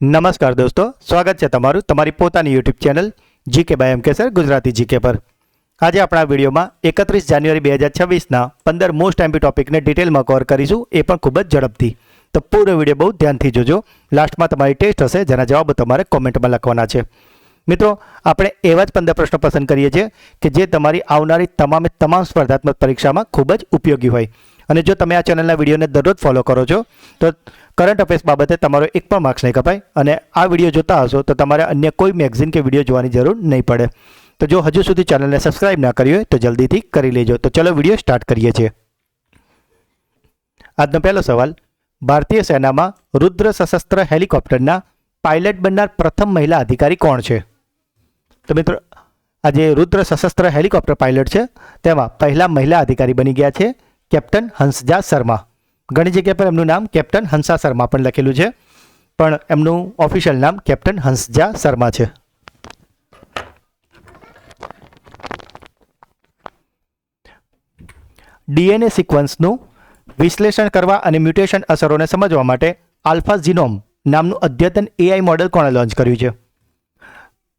નમસ્કાર દોસ્તો, સ્વાગત છે તમારું તમારી પોતાની YouTube channel GK by M K sir Gujarati GK પર। આજે આપણા વિડીયોમાં 31 જાન્યુઆરી 2026ના 15 મોસ્ટ એમપી ટોપિકને ડિટેલમાં કવર કરીશું, એ પણ ખૂબ જ ઝડપથી। તો પૂરો વિડીયો બહુ ધ્યાનથી જોજો। લાસ્ટમાં તમારી ટેસ્ટ હશે જેના જવાબો તમારે કોમેન્ટમાં લખવાના છે। મિત્રો, આપણે એવા જ 15 પ્રશ્નો પસંદ કરીએ છીએ કે જે તમારી આવનારી તમામ સ્પર્ધાત્મક પરીક્ષામાં ખૂબ જ ઉપયોગી હોય। અને જો તમે આ ચેનલના વિડીયોને દરરોજ ફોલો કરો છો તો કરંટ અફેર્સ બાબતે તમારો એક પણ માર્ક્સ નહીં કપાય અને આ વિડીયો જોતા હશો તો તમારે અન્ય કોઈ મેગઝીન કે વિડીયો જોવાની જરૂર નહીં પડે। તો જો હજુ સુધી ચેનલને સબસ્ક્રાઇબ ના કરી હોય તો જલ્દીથી કરી લેજો। તો ચલો વિડીયો સ્ટાર્ટ કરીએ છીએ। આજનો પહેલો સવાલ, ભારતીય સેનામાં રુદ્ર સશસ્ત્ર હેલિકોપ્ટરના પાયલટ બનનાર પ્રથમ મહિલા અધિકારી કોણ છે? તો મિત્રો, આ જે રુદ્ર સશસ્ત્ર હેલિકોપ્ટર પાયલટ છે તેમાં પહેલા મહિલા અધિકારી બની ગયા છે કેપ્ટન હંસજા શર્મા। ઘણી જગ્યા પર એમનું નામ કેપ્ટન હંસા શર્મા પણ લખેલું છે, પણ એમનું ઓફિશિયલ નામ કેપ્ટન હંસજા શર્મા છે। ડીએનએ સિક્વન્સનું વિશ્લેષણ કરવા અને મ્યુટેશન અસરોને સમજવા માટે આલ્ફા જીનોમ નામનું અદ્યતન એઆઈ મોડેલ કોણે લોન્ચ કર્યું છે?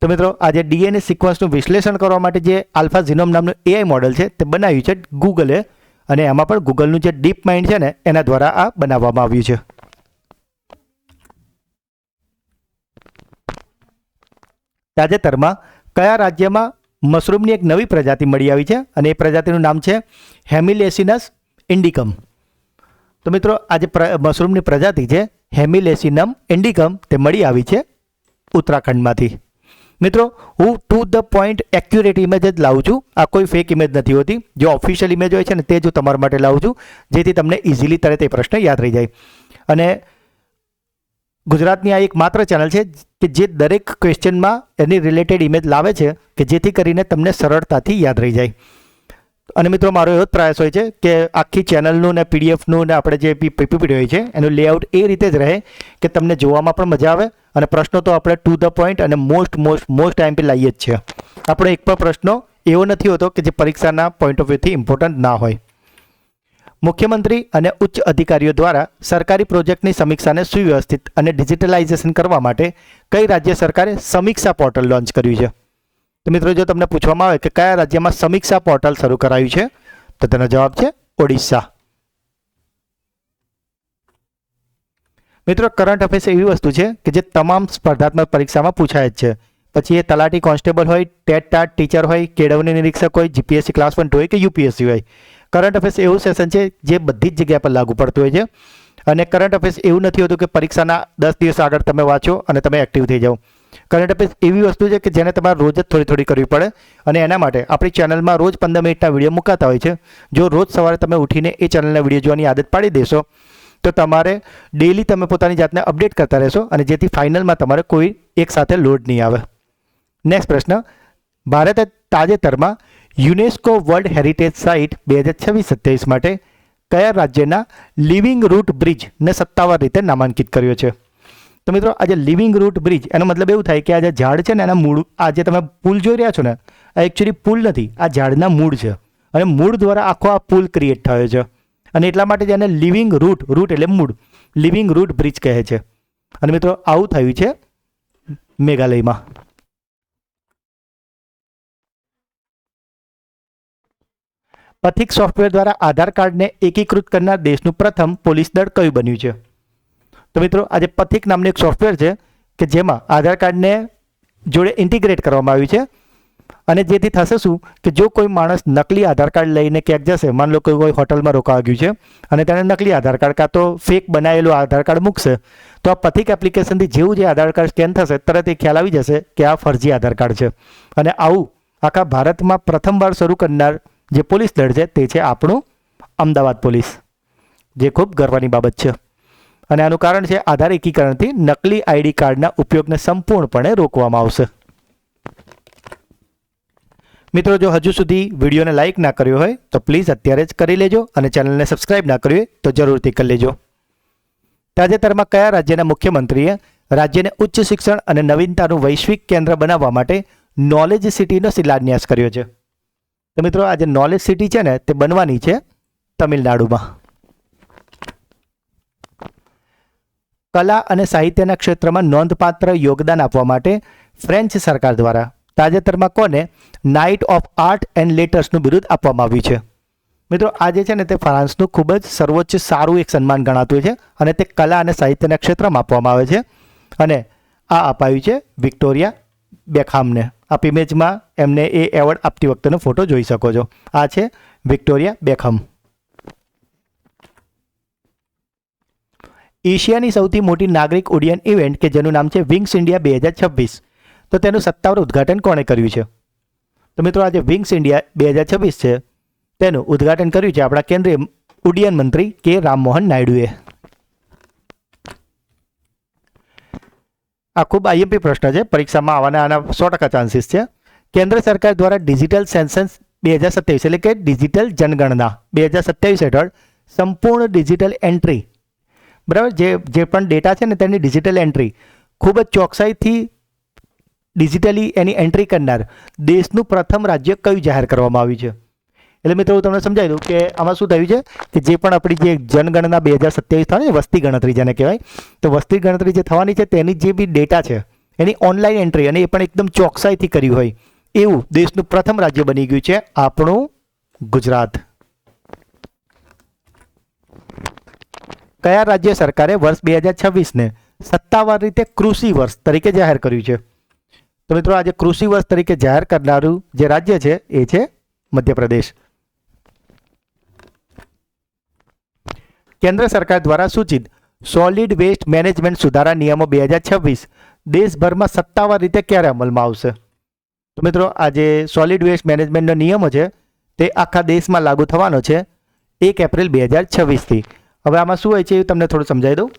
તો મિત્રો, આજે ડીએનએ સિક્વન્સનું વિશ્લેષણ કરવા માટે જે આલ્ફા જીનોમ નામનું એઆઈ મોડેલ છે તે બનાવ્યું છે ગૂગલે, અને એમાં પણ ગૂગલનું જે ડીપ માઇન્ડ છે ને એના દ્વારા આ બનાવવામાં આવ્યું છે। તાજેતરમાં કયા રાજ્યમાં મશરૂમની એક નવી પ્રજાતિ મળી આવી છે અને એ પ્રજાતિનું નામ છે હેમિલેસિનસ ઇન્ડિકમ? તો મિત્રો, આ જે મશરૂમની પ્રજાતિ છે હેમિલેસિનમ ઇન્ડિકમ તે મળી આવી છે ઉત્તરાખંડમાંથી। મિત્રો, હું to the point accurate image જ લાવું છું, આ કોઈ ફેક ઇમેજ નથી હોતી। જે ઓફિશિયલ ઇમેજ હોય છે ને તે જ હું તમારા માટે લાવું છું, જેથી તમને ઇઝીલી તરત એ પ્રશ્ન યાદ રહી જાય। અને ગુજરાતની આ એક માત્ર ચેનલ છે કે જે દરેક ક્વેશ્ચનમાં એની રિલેટેડ ઇમેજ લાવે છે કે જેથી કરીને તમને સરળતાથી યાદ રહી જાય। અને મિત્રો, મારો એવો જ પ્રયાસ હોય છે કે આખી ચેનલનું ને પીડીએફનું ને આપણે જે પીપીટી હોય છે એનું લેઆઉટ એ રીતે જ રહે કે તમને જોવામાં પણ મજા આવે અને પ્રશ્નો તો આપણે ટુ ધ પોઈન્ટ અને મોસ્ટ એમપી લાવીએ જ છે। આપણો એક પણ પ્રશ્નો એવો નથી હોતો કે જે પરીક્ષાના પોઈન્ટ ઓફ વ્યૂથી ઇમ્પોર્ટન્ટ ના હોય। મુખ્યમંત્રી અને ઉચ્ચ અધિકારીઓ દ્વારા સરકારી પ્રોજેક્ટની સમીક્ષાને સુવ્યવસ્થિત અને ડિજિટલાઇઝેશન કરવા માટે કઈ રાજ્ય સરકારે સમીક્ષા પોર્ટલ લોન્ચ કર્યું છે? તો મિત્રો, જો તમને પૂછવામાં આવે કે કયા રાજ્યમાં સમીક્ષા પોર્ટલ શરૂ કરાયું છે તો તેનો જવાબ છે ઓડિશા। મિત્રો, કરંટ અફેર્સ એવી વસ્તુ છે કે જે તમામ સ્પર્ધાત્મક પરીક્ષામાં પૂછાય જ છે, પછી એ તલાટી કોન્સ્ટેબલ હોય, ટેટ ટાટ ટીચર હોય, કેળવણી નિરીક્ષક હોય, જીપીએસસી ક્લાસ 1 હોય કે યુપીએસસી હોય। કરંટ અફેર્સ એવું સેશન છે જે બધી જ જગ્યા પર લાગુ પડતું હોય છે। અને કરંટ અફેર્સ એવું નથી હોતું કે પરીક્ષાના 10 દિવસ આગળ તમે વાંચો અને તમે એક્ટિવ થઈ જાઓ। કરંટ અફેર્સ એવી વસ્તુ છે કે જેને તમારે રોજ જ થોડી કરવી પડે, અને એના માટે આપણી ચેનલમાં રોજ 15 મિનિટના વિડીયો મુકાતા હોય છે। જો રોજ સવારે તમે ઉઠીને એ ચેનલના વિડીયો જોવાની આદત પાડી દેશો તો તમારે ડેલી તમે પોતાની જાતને અપડેટ કરતા રહેશો અને જેથી ફાઇનલમાં તમારે કોઈ એક સાથે લોડ નહીં આવે। નેક્સ્ટ પ્રશ્ન, ભારતે તાજેતરમાં યુનેસ્કો વર્લ્ડ હેરિટેજ સાઇટ 2026-27 માટે કયા રાજ્યના લિવિંગ રૂટ બ્રિજને સત્તાવાર રીતે નામાંકિત કર્યો છે? તો મિત્રો, આ જે લિવિંગ રૂટ બ્રિજ એનો મતલબ એવું થાય કે આ જે ઝાડ છે ને એના મૂળ, આ જે તમે પુલ જોઈ રહ્યા છો ને આ એકચ્યુઅલી પુલ નથી, આ ઝાડના મૂળ છે અને મૂળ દ્વારા આખો આ પુલ ક્રિએટ થયો છે અને એટલા માટે જ એને લિવિંગ રૂટ એટલે મૂળ, લિવિંગ રૂટ બ્રિજ કહે છે। અને મિત્રો, આવું થયું છે મેઘાલયમાં। પથિક સોફ્ટવેર દ્વારા આધાર કાર્ડને એકીકૃત કરનાર દેશનું પ્રથમ પોલીસ દળ કયું બન્યું છે? તો મિત્રો, આજે પથિક નામનું એક સોફ્ટવેર છે કે જેમાં આધાર કાર્ડને જોડે ઇન્ટિગ્રેટ કરવામાં આવ્યું છે અને જેથી થશે શું કે જો કોઈ માણસ નકલી આધાર કાર્ડ લઈને ક્યાંક જશે, માન લો કે કોઈ હોટલમાં રોકાવા ગયું છે અને તેણે નકલી આધાર કાર્ડ કાં તો ફેક બનાવેલું આધાર કાર્ડ મૂકશે તો આ પથિક એપ્લિકેશનથી જેવું જે આધાર કાર્ડ સ્કેન થશે તરત એ ખ્યાલ આવી જશે કે આ ફરજી આધાર કાર્ડ છે। અને આવું આખા ભારતમાં પ્રથમવાર શરૂ કરનાર જે પોલીસ દળ છે તે છે આપણું અમદાવાદ પોલીસ, જે ખૂબ ગર્વની બાબત છે। અને આનું કારણ છે આધાર એકીકરણથી નકલી આઈડી કાર્ડના ઉપયોગને સંપૂર્ણપણે રોકવામાં આવશે। મિત્રો, જો હજુ સુધી વિડીયોને લાઇક ના કર્યો હોય તો પ્લીઝ અત્યારે જ કરી લેજો અને ચેનલને સબસ્ક્રાઇબ ના કરી હોય તો જરૂરથી કરી લેજો। તાજેતરમાં કયા રાજ્યના મુખ્યમંત્રીએ રાજ્યને ઉચ્ચ શિક્ષણ અને નવીનતાનું વૈશ્વિક કેન્દ્ર બનાવવા માટે નોલેજ સિટીનો શિલાન્યાસ કર્યો છે? તો મિત્રો, આ જે નોલેજ સિટી છે ને તે બનવાની છે તમિલનાડુમાં। કલા અને સાહિત્યના ક્ષેત્રમાં નોંધપાત્ર યોગદાન આપવા માટે ફ્રેન્ચ સરકાર દ્વારા તાજેતરમાં કોને નાઇટ ઓફ આર્ટ એન્ડ લેટર્સનું બિરુદ આપવામાં આવ્યું છે? મિત્રો આ જે છે ને તે ફ્રાન્સનું ખૂબ જ સર્વોચ્ચ સારું એક સન્માન ગણાતું છે અને તે કલા અને સાહિત્યના ક્ષેત્રમાં આપવામાં આવે છે અને આ અપાયું છે વિક્ટોરિયા બેકહામને. આપ ઇમેજમાં એમને એ એવોર્ડ આપતી વખતેનો ફોટો જોઈ શકો છો. આ છે વિક્ટોરિયા બેકહામ. એશિયાની સૌથી મોટી નાગરિક ઉડ્ડયન ઇવેન્ટ કે જેનું નામ છે વિંગ્સ ઇન્ડિયા 2026, તો તેનું સત્તાવાર ઉદ્ઘાટન કોણે કર્યું છે? તો મિત્રો આજે વિંગ્સ ઇન્ડિયા 2026 છે તેનું ઉદ્ઘાટન કર્યું છે આપણા કેન્દ્રીય ઉડ્ડયન મંત્રી કે રામમોહન નાયડુએ. આ ખૂબ આઈએમપી પ્રશ્ન છે, પરીક્ષામાં આવવાના આના 100% ચાન્સીસ છે. કેન્દ્ર સરકાર દ્વારા ડિજિટલ સેન્સસ 2027 એટલે કે ડિજિટલ જનગણના 2027 હેઠળ સંપૂર્ણ ડિજિટલ એન્ટ્રી, બરાબર, જે પણ ડેટા છે ને તેની ડિજિટલ એન્ટ્રી ખૂબ જ ચોકસાઈથી ડિજિટલી એની એન્ટ્રી કરનાર દેશનું પ્રથમ રાજ્ય કયું જાહેર કરવામાં આવ્યું છે? એટલે મિત્રો હું તમને સમજાવી દઉં કે આમાં શું થયું છે કે જે પણ આપણી જે જનગણના 2027 થવાની વસ્તી ગણતરી જેને કહેવાય, તો વસ્તી ગણતરી જે થવાની છે તેની જે બી ડેટા છે એની ઓનલાઈન એન્ટ્રી અને એ પણ એકદમ ચોકસાઈથી કરી હોય એવું દેશનું પ્રથમ રાજ્ય બની ગયું છે આપણું ગુજરાત. કયા રાજ્ય સરકારે વર્ષ 2026ને સત્તાવાર રીતે કૃષિ વર્ષ તરીકે જાહેર કર્યું છે? તો મિત્રો આજે કૃષિ વર્ષ તરીકે જાહેર કરનારું જે રાજ્ય છે એ છે મધ્યપ્રદેશ. કેન્દ્ર સરકાર દ્વારા સૂચિત સોલિડ વેસ્ટ મેનેજમેન્ટ સુધારા નિયમો 2026 દેશભરમાં સત્તાવાર રીતે ક્યારે અમલમાં આવશે? તો મિત્રો આજે સોલિડ વેસ્ટ મેનેજમેન્ટનો નિયમો છે તે આખા દેશમાં લાગુ થવાનો છે 1 એપ્રિલ 2026થી. હવે આમાં શું હોય છે એ તમને થોડું સમજાવી દઉં.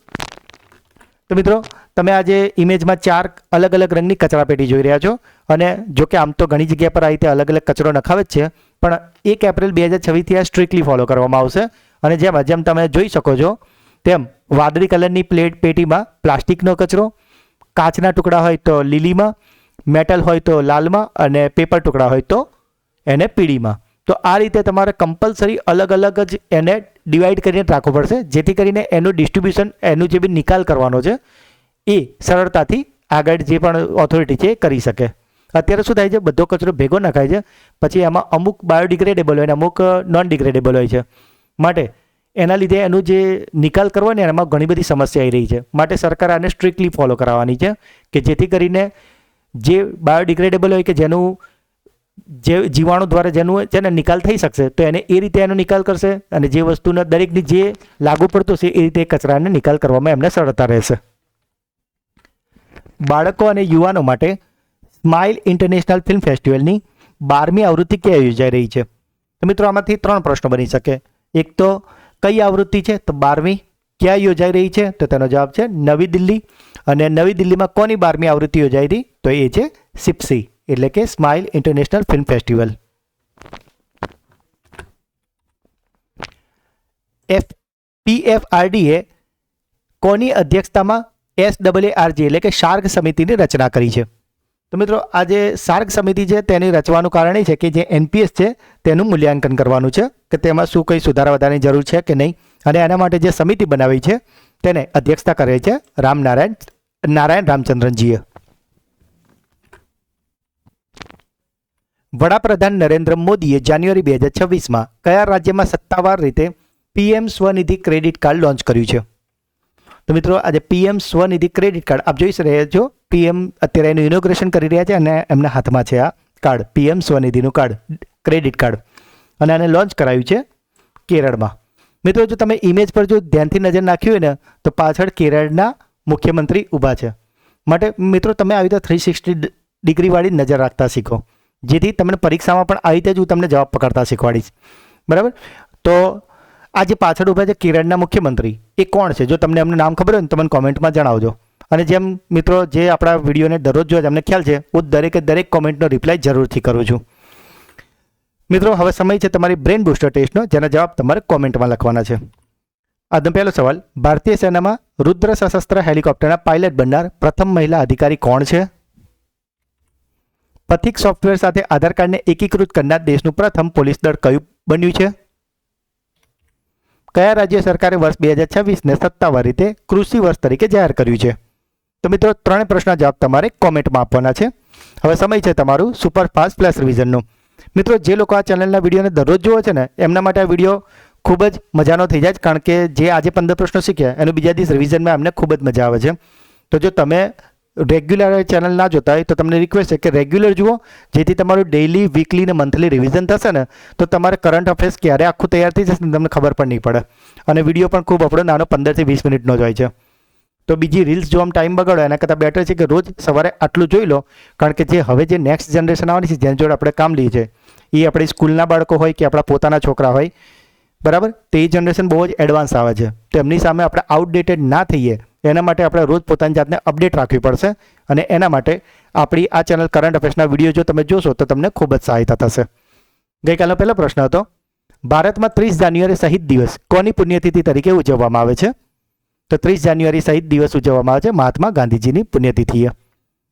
તો મિત્રો તમે આજે ઇમેજમાં 4 અલગ અલગ રંગની કચરાપેટી જોઈ રહ્યા છો અને જો કે આમ તો ઘણી જગ્યા પર આ રીતે અલગ અલગ કચરો નખાવે જ છે, પણ 1 એપ્રિલ 2026થી આ સ્ટ્રિક્ટલી ફોલો કરવામાં આવશે. અને જેમ તમે જોઈ શકો છો તેમ વાદળી કલરની પેટીમાં પ્લાસ્ટિકનો કચરો, કાચના ટુકડા હોય તો લીલીમાં, મેટલ હોય તો લાલમાં અને પેપર ટુકડા હોય તો એને પીળીમાં. તો આ રીતે તમારે કમ્પલસરી અલગ અલગ જ એને ડિવાઈડ કરીને રાખવું પડશે જેથી કરીને એનું ડિસ્ટ્રીબ્યુશન, એનું જે બી નિકાલ કરવાનો છે એ સરળતાથી આગળ જે પણ ઓથોરિટી છે એ કરી શકે. અત્યારે શું થાય છે, બધો કચરો ભેગો નખાય છે, પછી એમાં અમુક બાયોડિગ્રેડેબલ હોય અને અમુક નોન ડિગ્રેડેબલ હોય છે. માટે એના લીધે એનું જે નિકાલ કરવો ને એમાં ઘણી બધી સમસ્યા આવી રહી છે. માટે સરકાર આને સ્ટ્રિક્ટલી ફોલો કરાવવાની છે કે જેથી કરીને જે બાયોડિગ્રેડેબલ હોય કે જેનું જે જીવાણુ દ્વારા જેનું છે ને નિકાલ થઈ શકશે તો એને એ રીતે એનો નિકાલ કરશે અને જે વસ્તુના દરેકની જે લાગુ પડતું છે એ રીતે કચરાને નિકાલ કરવામાં એમને સરળતા રહેશે. બાળકો અને યુવાનો માટે સ્માઇલ ઇન્ટરનેશનલ ફિલ્મ ફેસ્ટિવલની 12મી આવૃત્તિ ક્યાં યોજાઈ રહી છે? તો મિત્રો આમાંથી 3 પ્રશ્નો બની શકે. એક તો કઈ આવૃત્તિ છે, તો 12મી. ક્યાં યોજાઈ રહી છે, તો તેનો જવાબ છે નવી દિલ્હી. અને નવી દિલ્હીમાં કોની 12મી આવૃત્તિ યોજાઈ રહી, તો એ છે સિપ્સી એટલે કે smile international film festival. PFRDA કોની અધ્યક્ષતામાં SAARG એટલે કે શાર્ક સમિતિની રચના કરી છે? તો મિત્રો આ જે શાર્ક સમિતિ છે તેની રચવાનું કારણ એ છે કે જે NPS છે તેનું મૂલ્યાંકન કરવાનું છે કે તેમાં શું કંઈ સુધારા વધારાની જરૂર છે કે નહીં, અને એના માટે જે સમિતિ બનાવી છે તેને અધ્યક્ષતા કરે છે નારાયણ રામચંદ્રનજીએ. વડાપ્રધાન નરેન્દ્ર મોદીએ જાન્યુઆરી 2026માં કયા રાજ્યમાં સત્તાવાર રીતે PM Svanidhi credit card launch કર્યું છે? તો મિત્રો આજે PM સ્વનિધિ ક્રેડિટ કાર્ડ આપ જોઈ રહ્યા છો. PM અત્યારે એનું ઇનોગ્રેશન કરી રહ્યા છે અને એમના હાથમાં છે આ કાર્ડ, PM સ્વનિધિનું કાર્ડ, ક્રેડિટ કાર્ડ, અને આને લોન્ચ કરાયું છે કેરળમાં. મિત્રો જો તમે ઇમેજ પર જો ધ્યાનથી નજર નાખી હોય ને તો પાછળ કેરળના મુખ્યમંત્રી ઊભા છે. માટે મિત્રો તમે આવી રીતે 360 ડિગ્રીવાળી નજર રાખતા શીખો જેથી તમને પરીક્ષામાં પણ આવી રીતે જ હું તમને જવાબ પકડતા શીખવાડીશ, બરાબર. તો આ જે પાછળ ઊભા છે કેરળના મુખ્યમંત્રી એ કોણ છે? જો તમને એમનું નામ ખબર હોય ને તો મને કોમેન્ટમાં જણાવજો. અને જેમ મિત્રો જે આપણા વિડીયોને દરરોજ જોઈએ તમને ખ્યાલ છે હું દરેક કોમેન્ટનો રિપ્લાય જરૂરથી કરું છું. મિત્રો હવે સમય છે તમારી બ્રેન બૂસ્ટર ટેસ્ટનો, જેના જવાબ તમારે કોમેન્ટમાં લખવાના છે. આજનો પહેલો સવાલ, ભારતીય સેનામાં રુદ્ર સશસ્ત્ર હેલિકોપ્ટરના પાયલટ બનનાર પ્રથમ મહિલા અધિકારી કોણ છે? પથિક સોફ્ટવેર સાથે આધાર કાર્ડને એકીકૃત કરનાર દેશનું પ્રથમ પોલીસ દળ કયું બન્યું છે? કયા રાજ્ય સરકારે વર્ષ 2026ને સત્તાવાર રીતે કૃષિ વર્ષ તરીકે જાહેર કર્યું છે? તો મિત્રો 3 પ્રશ્નના જવાબ તમારે કોમેન્ટમાં આપવાના છે. હવે સમય છે તમારું સુપરફાસ્ટ ફ્લેશ રિવિઝનનો. મિત્રો જે લોકો આ ચેનલના વિડીયોને દરરોજ જુએ છે ને એમના માટે આ વિડીયો ખૂબ જ મજાનો થઈ જાય, કારણ કે જે આજે 15 પ્રશ્નો શીખ્યા એનું બીજા દિવસ રિવિઝનમાં અમને ખૂબ જ મજા આવે છે. તો જો તમે રેગ્યુલર ચેનલ ના જોતા હોય તો તમને રિક્વેસ્ટ છે કે રેગ્યુલર જુઓ, જેથી તમારું ડેઇલી, વીકલી ને મંથલી રિવિઝન થશે ને તો તમારે કરંટ અફેર્સ ક્યારે આખું તૈયાર થઈ જશે તમને ખબર પણ નહીં પડે. અને વિડીયો પણ ખૂબ આપણો નાનો 15 થી 20 મિનિટનો જ હોય છે. તો બીજી રીલ્સ જોવામાં ટાઈમ બગાડો એના કરતાં બેટર છે કે રોજ સવારે આટલું જોઈ લો, કારણ કે જે હવે જે નેક્સ્ટ જનરેશન આવવાની છે જેની જોડે આપણે કામ લઈએ છીએ એ આપણી સ્કૂલના બાળકો હોય કે આપણા પોતાના છોકરા હોય, બરાબર, તો એ જનરેશન બહુ જ એડવાન્સ આવે છે. તો એમની સામે આપણે આઉટડેટેડ ના થઈએ એના માટે આપણે રોજ પોતાની જાતને અપડેટ રાખવી પડશે. અને એના માટે આપણી આ ચેનલ કરંટ અફેર્સના વિડીયો જો તમે જોશો તો તમને ખૂબ જ સહાયતા થશે. ગઈકાલનો પહેલો પ્રશ્ન હતો, ભારતમાં 30 જાન્યુઆરી શહીદ દિવસ કોની પુણ્યતિથિ તરીકે ઉજવવામાં આવે છે? તો 30 જાન્યુઆરી શહીદ દિવસ ઉજવવામાં આવે છે મહાત્મા ગાંધીજીની પુણ્યતિથિએ.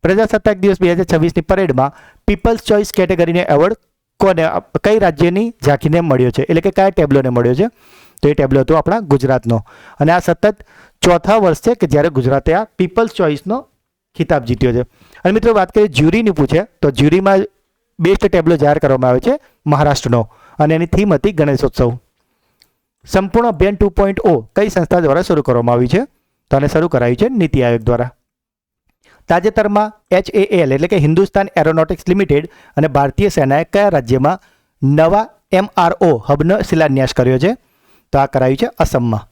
પ્રજાસત્તાક દિવસ 2026ની પરેડમાં પીપલ્સ ચોઇસ કેટેગરીનો એવોર્ડ કોને, કઈ રાજ્યની ઝાંખીને મળ્યો છે, એટલે કે કયા ટેબ્લોને મળ્યો છે? તો એ ટેબ્લો હતો આપણા ગુજરાતનો. અને આ સતત 4થા વર્ષ છે કે જ્યારે ગુજરાતે આ પીપલ્સ ચોઇસનો ખિતાબ જીત્યો છે. અને મિત્રો વાત કરીએ જ્યુરીની પૂછે તો જ્યુરીમાં બેસ્ટ ટેબ્લો જાહેર કરવામાં આવ્યો છે મહારાષ્ટ્રનો, અને એની થીમ હતી ગણેશોત્સવ. સંપૂર્ણ અભિયાન 2.0 કઈ સંસ્થા દ્વારા શરૂ કરવામાં આવ્યું છે? તો આને શરૂ કરાયું છે નીતિ આયોગ દ્વારા. તાજેતરમાં HAL એટલે કે હિન્દુસ્તાન એરોનોટિક્સ લિમિટેડ અને ભારતીય સેનાએ કયા રાજ્યમાં નવા MRO હબનો શિલાન્યાસ કર્યો છે? તો આ કરાયું છે અસમમાં.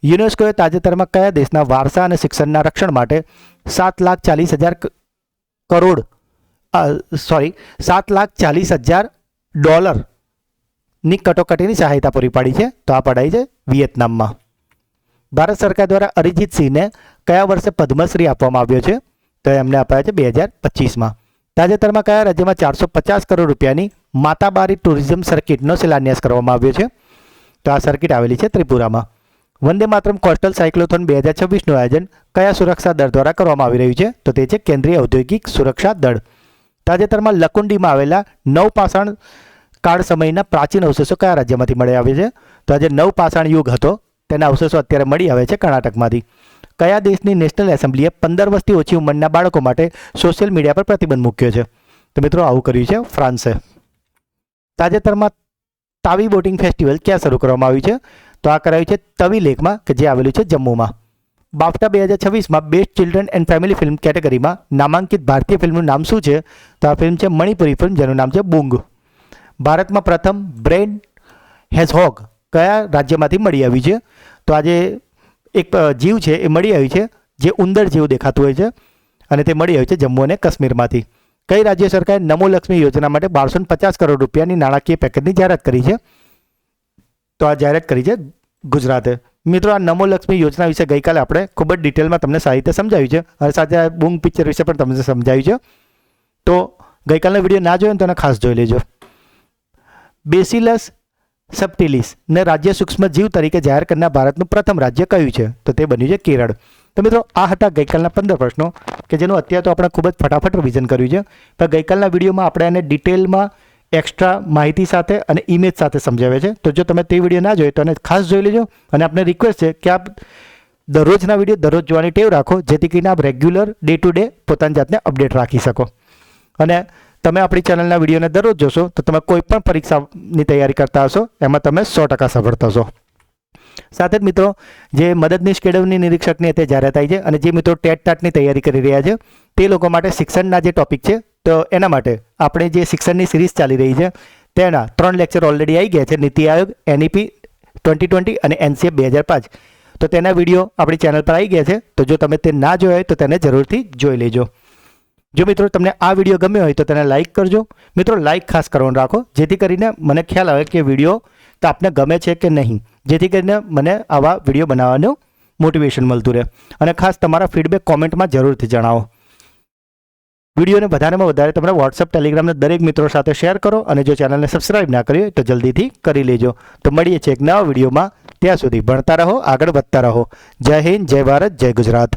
યુનેસ્કોએ તાજેતરમાં કયા દેશના વારસા અને શિક્ષણના રક્ષણ માટે $7,40,000 ની કટોકટીની સહાયતા પૂરી પાડી છે? તો આ પડાઈ છે વિયેતનામમાં. ભારત સરકાર દ્વારા અરિજીત સિંહને કયા વર્ષે પદ્મશ્રી આપવામાં આવ્યો છે? તો એમને અપાયા છે 2025માં. તાજેતરમાં કયા રાજ્યમાં 450 કરોડ રૂપિયાની માતાબારી ટુરિઝમ સર્કિટનો શિલાન્યાસ કરવામાં આવ્યો છે? તો આ સર્કિટ આવેલી છે ત્રિપુરામાં. વંદે માતરમ કોસ્ટલ સાયક્લોથોન 2026નું આયોજન કયા સુરક્ષા દળ દ્વારા કરવામાં આવી રહ્યું છે? તો તે છે કેન્દ્રીય ઔદ્યોગિક સુરક્ષા દળ. તાજેતરમાં લકુંડીમાં આવેલા નવપાષાણ કાળ સમયના પ્રાચીન અવશેષો કયા રાજ્યમાંથી મળી આવે છે? તો આ જે નવપાષાણ યુગ હતો તેના અવશેષો અત્યારે મળી આવે છે કર્ણાટકમાંથી. કયા દેશની નેશનલ એસેમ્બલીએ 15 વર્ષથી ઓછી ઉંમરના બાળકો માટે સોશિયલ મીડિયા પર પ્રતિબંધ મૂક્યો છે? તો મિત્રો આવું કર્યું છે ફ્રાન્સે. તાજેતરમાં તાવી બોટિંગ ફેસ્ટિવલ ક્યાં શરૂ કરવામાં આવ્યું છે? તો આ કરાયું છે તવી લેકમાં કે જે આવેલું છે જમ્મુમાં. બાફટા 2026માં best children and family film કેટેગરીમાં નામાંકિત ભારતીય ફિલ્મનું નામ શું છે? તો આ ફિલ્મ છે મણિપુરી ફિલ્મ જેનું નામ છે બુંગ. ભારતમાં પ્રથમ બ્રેન હેઝહોગ કયા રાજ્યમાંથી મળી આવી છે? તો આજે એક જીવ છે એ મળી આવ્યું છે જે ઉંદર જેવું દેખાતું હોય છે, અને તે મળી આવ્યું છે જમ્મુ અને કાશ્મીરમાંથી. કઈ રાજ્ય સરકારે નમો લક્ષ્મી યોજના માટે 1250 કરોડ રૂપિયાની નાણાકીય પેકેજની જાહેરાત કરી છે? તો આ જાહેરાત કરી છે ગુજરાતે. મિત્રો આ નમો લક્ષ્મી યોજના વિશે ગઈકાલે આપણે ખૂબ જ ડિટેલમાં તમને સારી રીતે સમજાવ્યું છે, અને સાથે આ બુંગ પિક્ચર વિશે પણ તમને સમજાવ્યું છે. તો ગઈકાલનો વિડીયો ના જોયો ને તો એને ખાસ જોઈ લેજો. બેસિલસ સબટિલિસ ને રાજ્ય સૂક્ષ્મ જીવ તરીકે જાહેર કરનાર ભારતનું પ્રથમ રાજ્ય કયું છે? તો તે બન્યું છે કેરળ. તો મિત્રો આ હતા ગઈકાલના 15 પ્રશ્નો કે જેનું અત્યારે તો આપણે ખૂબ જ ફટાફટ રિવિઝન કર્યું છે, પણ ગઈકાલના વિડીયોમાં આપણે એને ડિટેલમાં એક્સ્ટ્રા માહિતી સાથે અને ઇમેજ સાથે સમજાવે છે. તો જો તમે તે વિડીયો ના જોયો તો એને ખાસ જોઈ લેજો. અને આપણે રિક્વેસ્ટ છે કે આપ દરરોજના વિડીયો દરરોજ જોવાની ટેવ રાખો, જેથી કરીને આપ રેગ્યુલર ડે ટુ ડે પોતાની જાતને અપડેટ રાખી શકો. અને તમે આપણી ચેનલના વિડીયોને દરરોજ જોશો તો તમે કોઈ પણ પરીક્ષાની તૈયારી કરતા હશો એમાં તમે 100% સફળ થશો. સાથે જ મિત્રો જે મદદનીશ કેળવણી નિરીક્ષકની તે જાહેરાત આવી છે, અને જે મિત્રો ટેટ ટાટની તૈયારી કરી રહ્યા છે તે લોકો માટે શિક્ષણના જે ટોપિક છે તો એના માટે આપણે જે શિક્ષણની સિરીઝ ચાલી રહી છે તેના 3 લેક્ચર ઓલરેડી આવી ગયા છે, નીતિ આયોગ, NEP 2020 અને NCF 2005. તો તેના વિડીયો આપણી ચેનલ પર આવી ગયા છે, તો જો તમે તે ના જોયા હોય તો તેને જરૂરથી જોઈ લેજો. જો મિત્રો તમને આ વિડીયો ગમ્યો હોય તો તેને લાઇક કરજો. મિત્રો લાઇક ખાસ કરવાનું રાખો, જેથી કરીને મને ખ્યાલ આવે કે વિડીયો તો આપને ગમે છે કે નહીં, જેથી કરીને મને આવા વિડીયો બનાવવાનું મોટિવેશન મળતું રહે. અને ખાસ તમારા ફીડબેક કોમેન્ટમાં જરૂરથી જણાવો. વિડીયોને વધારેમાં વધારે તમે વોટ્સઅપ, ટેલિગ્રામના દરેક મિત્રો સાથે શેર કરો, અને જો ચેનલને સબસ્ક્રાઇબ ના કરી હોય તો જલ્દીથી કરી લેજો. તો મળીએ છીએ એક નવા વિડીયોમાં. ત્યાં સુધી ભણતા રહો, આગળ વધતા રહો. જય હિન્દ, જય ભારત, જય ગુજરાત.